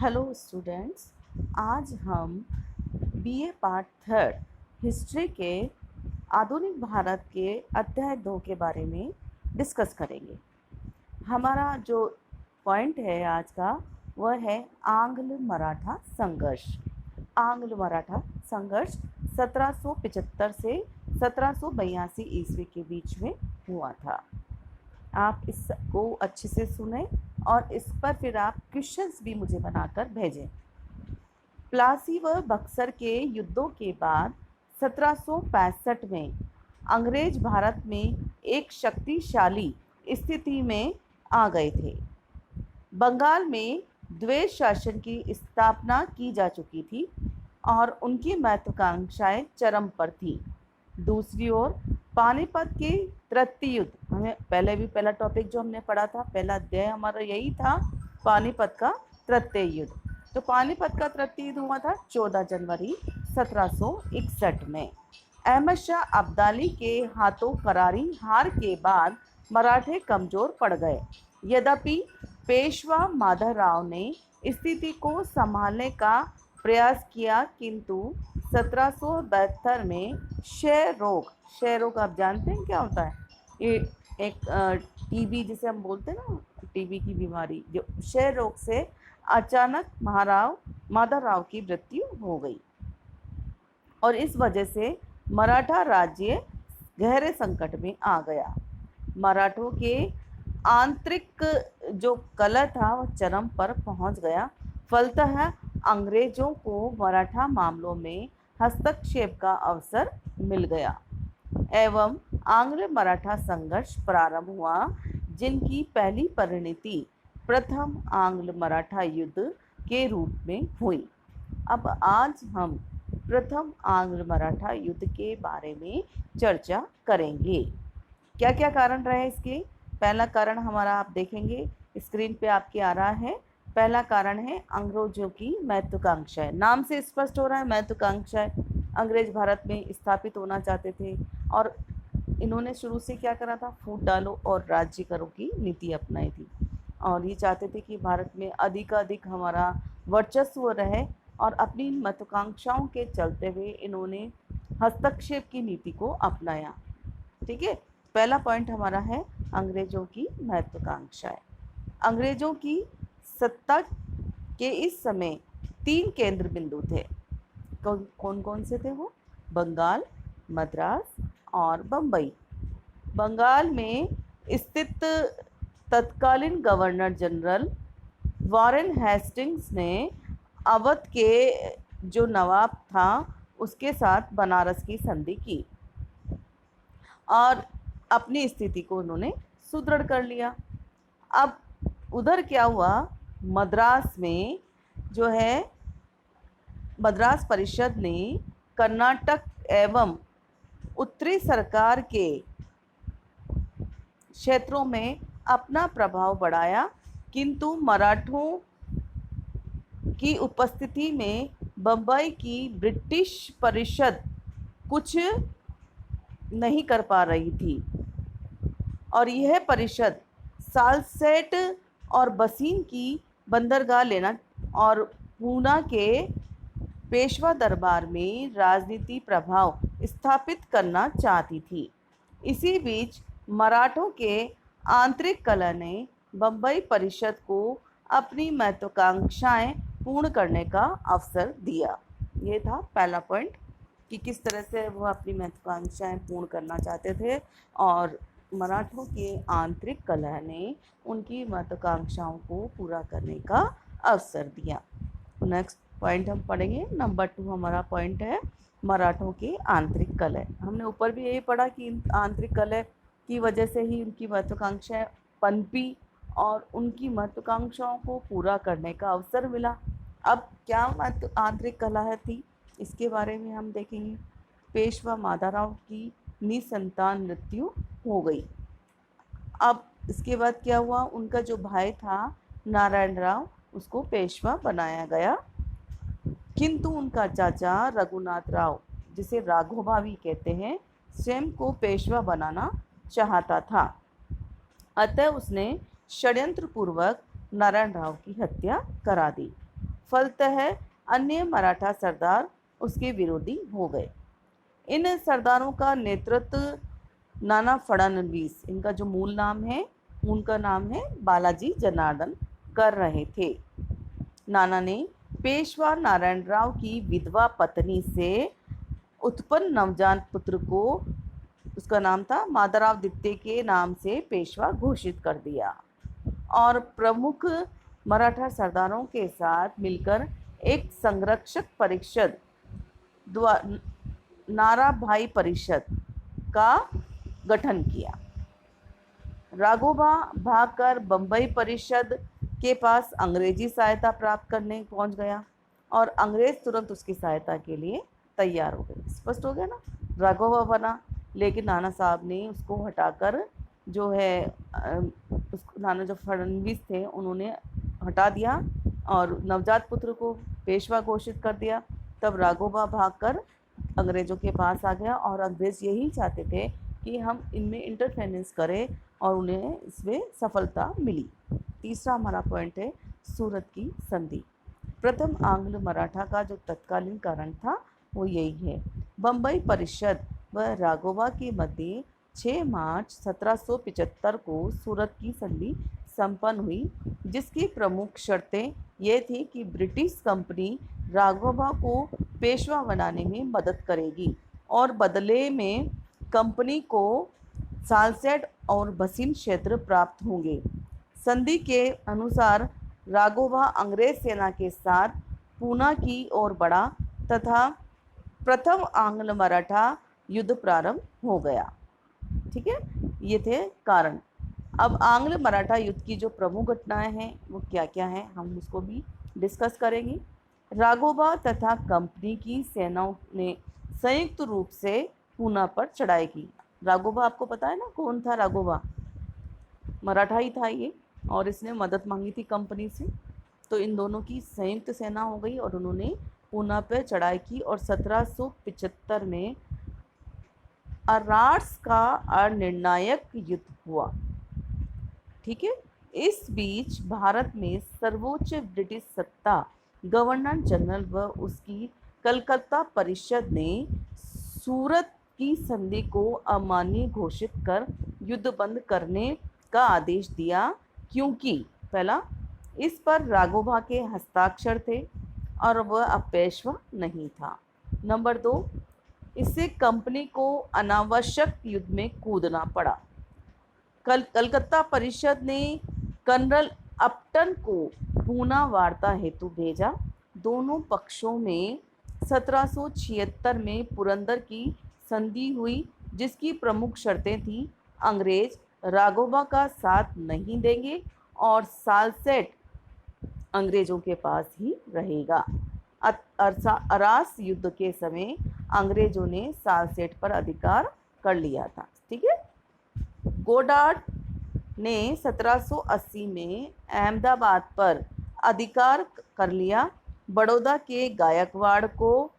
Hello students, आज हम BA part third history के आधुनिक भारत के अध्याय 2 के बारे में डिस्कस करेंगे। हमारा जो पॉइंट है आज का वह है आंग्ल मराठा संघर्ष। आंग्ल मराठा संघर्ष 1775 से 1782 ईस्वी के बीच में हुआ था। आप इसको अच्छे से सुने और इस पर फिर आप क्वेश्चंस भी मुझे बनाकर भेजें। प्लासी व बक्सर के युद्धों के बाद 1765 में अंग्रेज भारत में एक शक्तिशाली स्थिति में आ गए थे। बंगाल में द्वैत शासन की स्थापना की जा चुकी थी और उनकी महत्वाकांक्षाएं चरम पर थी। दूसरी ओर पानीपत के तृतीय युद्ध, हमें पहले भी पहला टॉपिक जो हमने पढ़ा था, पहला अध्याय हमारा यही था, पानीपत का तृतीय युद्ध। तो पानीपत का तृतीय युद्ध हुआ था 14 जनवरी 1761 में। अहमद शाह अब्दाली के हाथों करारी हार के बाद मराठे कमजोर पड़ गए। यद्यपि पेशवा माधवराव ने स्थिति को संभालने का प्रयास किया, किंतु 1772 में क्षय रोग आप जानते हैं क्या होता है? ये एक टीबी जिसे हम बोलते हैं ना, टीबी की बीमारी, जो क्षय रोग से अचानक माधवराव की मृत्यु हो गई और इस वजह से मराठा राज्य गहरे संकट में आ गया। मराठों के आंतरिक जो कलह था वह चरम पर पहुंच गया। फलतः अंग्रेजों को मराठा मामलों में हस्तक्षेप का अवसर मिल गया एवं आंग्ल मराठा संघर्ष प्रारंभ हुआ, जिनकी पहली परिणति प्रथम आंग्ल मराठा युद्ध के रूप में हुई। अब आज हम प्रथम आंग्ल मराठा युद्ध के बारे में चर्चा करेंगे। क्या क्या कारण रहे इसके? पहला कारण हमारा आप देखेंगे स्क्रीन पे आपके आ रहा है। पहला कारण है अंग्रेजों की महत्वाकांक्षाएं। नाम से स्पष्ट हो रहा है, महत्वाकांक्षाएं। अंग्रेज भारत में स्थापित होना चाहते थे और इन्होंने शुरू से क्या करा था, फूट डालो और राज्य करो की नीति अपनाई थी और ये चाहते थे कि भारत में अधिकाधिक हमारा वर्चस्व रहे और अपनी महत्वाकांक्षाओं के चलते हुए इन्होंने हस्तक्षेप की नीति को अपनाया। ठीक है, पहला पॉइंट हमारा है अंग्रेजों की महत्वाकांक्षाएं। अंग्रेजों की सत्ता के इस समय 3 केंद्र बिंदु थे। कौन कौन से थे वो? बंगाल, मद्रास और बम्बई। बंगाल में स्थित तत्कालीन गवर्नर जनरल वॉरेन हेस्टिंग्स ने अवध के जो नवाब था उसके साथ बनारस की संधि की और अपनी स्थिति को उन्होंने सुदृढ़ कर लिया। अब उधर क्या हुआ, मद्रास में जो है मद्रास परिषद ने कर्नाटक एवं उत्तरी सरकार के क्षेत्रों में अपना प्रभाव बढ़ाया, किंतु मराठों की उपस्थिति में बम्बई की ब्रिटिश परिषद कुछ नहीं कर पा रही थी और यह परिषद सालसेट और बसीन की बंदरगाह लेना और पूना के पेशवा दरबार में राजनीति प्रभाव स्थापित करना चाहती थी। इसी बीच मराठों के आंतरिक कलह ने बम्बई परिषद को अपनी महत्वाकांक्षाएं पूर्ण करने का अवसर दिया। ये था पहला पॉइंट कि किस तरह से वो अपनी महत्वाकांक्षाएं पूर्ण करना चाहते थे और मराठों के आंतरिक कलह ने उनकी महत्वाकांक्षाओं को पूरा करने का अवसर दिया। नेक्स्ट पॉइंट हम पढ़ेंगे, नंबर 2 हमारा पॉइंट है मराठों के आंतरिक कलह। हमने ऊपर भी यही पढ़ा कि आंतरिक कलह की वजह से ही उनकी महत्वाकांक्षाएं पनपी और उनकी महत्वाकांक्षाओं को पूरा करने का अवसर मिला। अब क्या आंतरिक कलह थी इसके बारे में हम देखेंगे। पेशवा माधवराव की निसंतान मृत्यु हो गई। अब इसके बाद क्या हुआ, उनका जो भाई था नारायण राव उसको पेशवा बनाया गया, किंतु उनका चाचा रघुनाथ राव, जिसे राघोबा भी कहते हैं, स्वयं को पेशवा बनाना चाहता था। अतः उसने षड्यंत्र पूर्वक नारायण राव की हत्या करा दी। फलतः अन्य मराठा सरदार उसके विरोधी हो गए। इन सरदारों का नेतृत्व नाना फडणवीस, इनका जो मूल नाम है उनका नाम है बालाजी जनार्दन, कर रहे थे। नाना ने पेशवा नारायणराव की विधवा पत्नी से उत्पन्न नवजात पुत्र को, उसका नाम था माधवराव द्वितीय के नाम से पेशवा घोषित कर दिया और प्रमुख मराठा सरदारों के साथ मिलकर एक संरक्षक परिषद, नाराभाई परिषद का गठन किया। राघोबा भागकर बंबई परिषद के पास अंग्रेजी सहायता प्राप्त करने पहुंच गया और अंग्रेज तुरंत उसकी सहायता के लिए तैयार हो गए। स्पष्ट हो गया ना। राघोबा बना, लेकिन नाना साहब ने उसको हटाकर जो है उसको, नाना जो फडणवीस थे उन्होंने हटा दिया और नवजात पुत्र को पेशवा घोषित कर दिया। तब राघोबा भागकर अंग्रेज़ों के पास आ गया और अंग्रेज़ यही चाहते थे कि हम इनमें इंटरफेरेंस करें और उन्हें इसमें सफलता मिली। तीसरा हमारा पॉइंट है सूरत की संधि। प्रथम आंग्ल मराठा का जो तत्कालीन कारण था वो यही है। बंबई परिषद व राघोबा के मध्य 6 मार्च 1775 को सूरत की संधि संपन्न हुई, जिसकी प्रमुख शर्तें ये थी कि ब्रिटिश कंपनी राघोबा को पेशवा बनाने में मदद करेगी और बदले में कंपनी को सालसेट और भसीन क्षेत्र प्राप्त होंगे। संधि के अनुसार राघोबा अंग्रेज सेना के साथ पूना की ओर बढ़ा तथा प्रथम आंग्ल मराठा युद्ध प्रारंभ हो गया। ठीक है, ये थे कारण। अब आंग्ल मराठा युद्ध की जो प्रमुख घटनाएं हैं वो क्या क्या हैं, हम उसको भी डिस्कस करेंगे। राघोबा तथा कंपनी की सेनाओं ने संयुक्त रूप से पूना पर चढ़ाई की। राघोबा आपको पता है ना कौन था? राघोबा मराठा ही था ये, और इसने मदद मांगी थी कंपनी से। तो इन दोनों की संयुक्त सेना हो गई और उन्होंने पूना पर चढ़ाई की और 1775 में अरार्स का अनिर्णायक युद्ध हुआ। ठीक है, इस बीच भारत में सर्वोच्च ब्रिटिश सत्ता गवर्नर जनरल व उसकी कलकत्ता परिषद ने सूरत की संधि को अमान्य घोषित कर युद्ध बंद करने का आदेश दिया, क्योंकि पहला, इस पर राघोबा के हस्ताक्षर थे और वह अब पेशवा नहीं था। नंबर 2, इससे कंपनी को अनावश्यक युद्ध में कूदना पड़ा। कलकत्ता परिषद ने कर्नल अपटन को पूना वार्ता हेतु भेजा। दोनों पक्षों में 1776 में पुरंदर की संधि हुई, जिसकी प्रमुख शर्तें थीं, अंग्रेज राघोबा का साथ नहीं देंगे और सालसेट अंग्रेजों के पास ही रहेगा। अरास युद्ध के समय अंग्रेजों ने सालसेट पर अधिकार कर लिया था। ठीक है, गोडार्ड ने 1780 में अहमदाबाद पर अधिकार कर लिया। बड़ौदा के गायकवाड़ को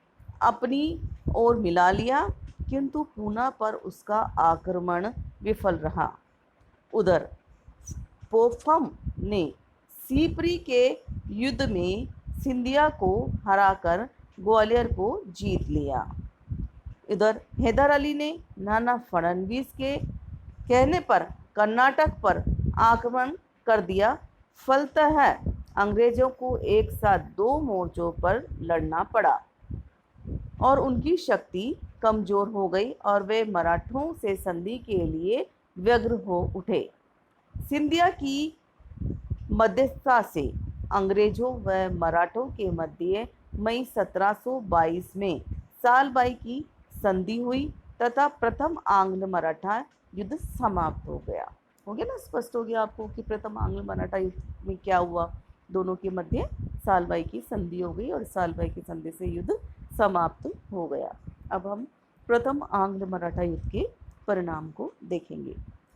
अपनी ओर मिला लिया, किंतु पूना पर उसका आक्रमण विफल रहा। उधर पोफम ने सीपरी के युद्ध में सिंधिया को हराकर ग्वालियर को जीत लिया। इधर हैदर अली ने नाना फडणवीस के कहने पर कर्नाटक पर आक्रमण कर दिया। फलतः अंग्रेजों को एक साथ 2 मोर्चों पर लड़ना पड़ा और उनकी शक्ति कमज़ोर हो गई और वे मराठों से संधि के लिए व्यग्र हो उठे। सिंधिया की मध्यस्थता से अंग्रेजों व मराठों के मध्य मई 1722 में सालबाई की संधि हुई तथा प्रथम आंग्ल मराठा युद्ध समाप्त हो गया। हो गया ना, स्पष्ट हो गया आपको कि प्रथम आंग्ल मराठा युद्ध में क्या हुआ। दोनों के मध्य सालबाई की संधि हो गई और सालबाई की संधि से युद्ध समाप्त हो गया। अब हम प्रथम आंग्ल मराठा युद्ध के परिणाम को देखेंगे।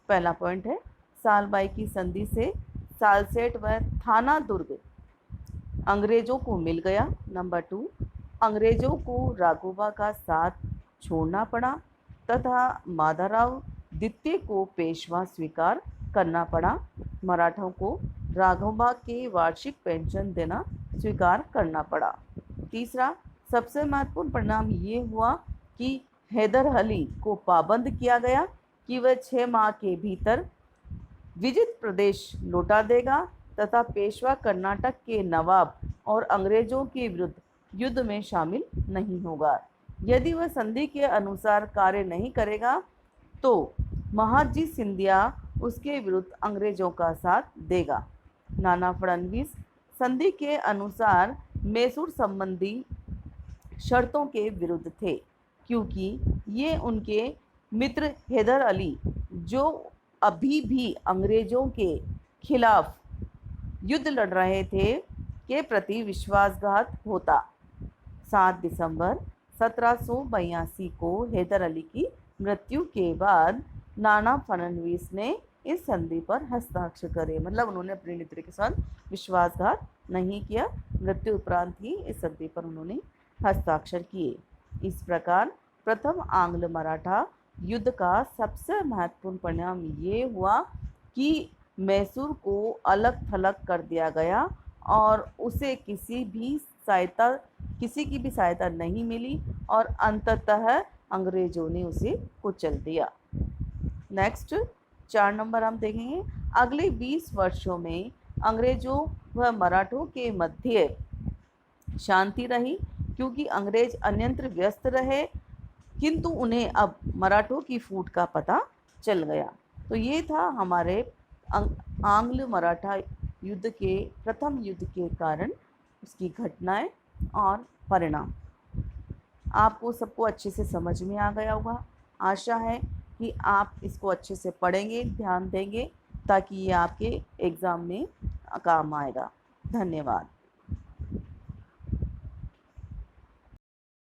पहला पॉइंट है, सालबाई की संधि से सालसेट व थाना दुर्ग अंग्रेजों को मिल गया। नंबर 2, अंग्रेजों को राघोबा का साथ छोड़ना पड़ा तथा माधवराव द्वितीय को पेशवा स्वीकार करना पड़ा। मराठों को राघोबा के वार्षिक पेंशन देना स्वीकार करना पड़ा। तीसरा, सबसे महत्वपूर्ण परिणाम ये हुआ कि हैदर अली को पाबंद किया गया कि वह 6 माह के भीतर विजित प्रदेश लौटा देगा तथा पेशवा कर्नाटक के नवाब और अंग्रेजों के विरुद्ध युद्ध में शामिल नहीं होगा। यदि वह संधि के अनुसार कार्य नहीं करेगा तो महादजी सिंधिया उसके विरुद्ध अंग्रेजों का साथ देगा। नाना फडणवीस संधि के अनुसार मैसूर संबंधी शर्तों के विरुद्ध थे, क्योंकि ये उनके मित्र हैदर अली, जो अभी भी अंग्रेजों के खिलाफ युद्ध लड़ रहे थे, के प्रति विश्वासघात होता। 7 दिसंबर 1782 को हैदर अली की मृत्यु के बाद नाना फडणवीस ने इस संधि पर हस्ताक्षर करे, मतलब उन्होंने अपने मित्र के साथ विश्वासघात नहीं किया। मृत्यु उपरांत ही इस संधि पर उन्होंने हस्ताक्षर किए। इस प्रकार प्रथम आंग्ल मराठा युद्ध का सबसे महत्वपूर्ण परिणाम ये हुआ कि मैसूर को अलग थलग कर दिया गया और उसे किसी की भी सहायता नहीं मिली और अंततः अंग्रेजों ने उसे कुचल दिया। नेक्स्ट 4 नंबर हम देखेंगे। अगले 20 वर्षों में अंग्रेजों व मराठों के मध्य शांति रही, क्योंकि अंग्रेज अन्यत्र व्यस्त रहे, किंतु उन्हें अब मराठों की फूट का पता चल गया। तो ये था हमारे आंग्ल मराठा युद्ध के प्रथम युद्ध के कारण उसकी घटनाएं और परिणाम। आपको सबको अच्छे से समझ में आ गया होगा। आशा है कि आप इसको अच्छे से पढ़ेंगे, ध्यान देंगे, ताकि ये आपके एग्ज़ाम में काम आएगा। धन्यवाद।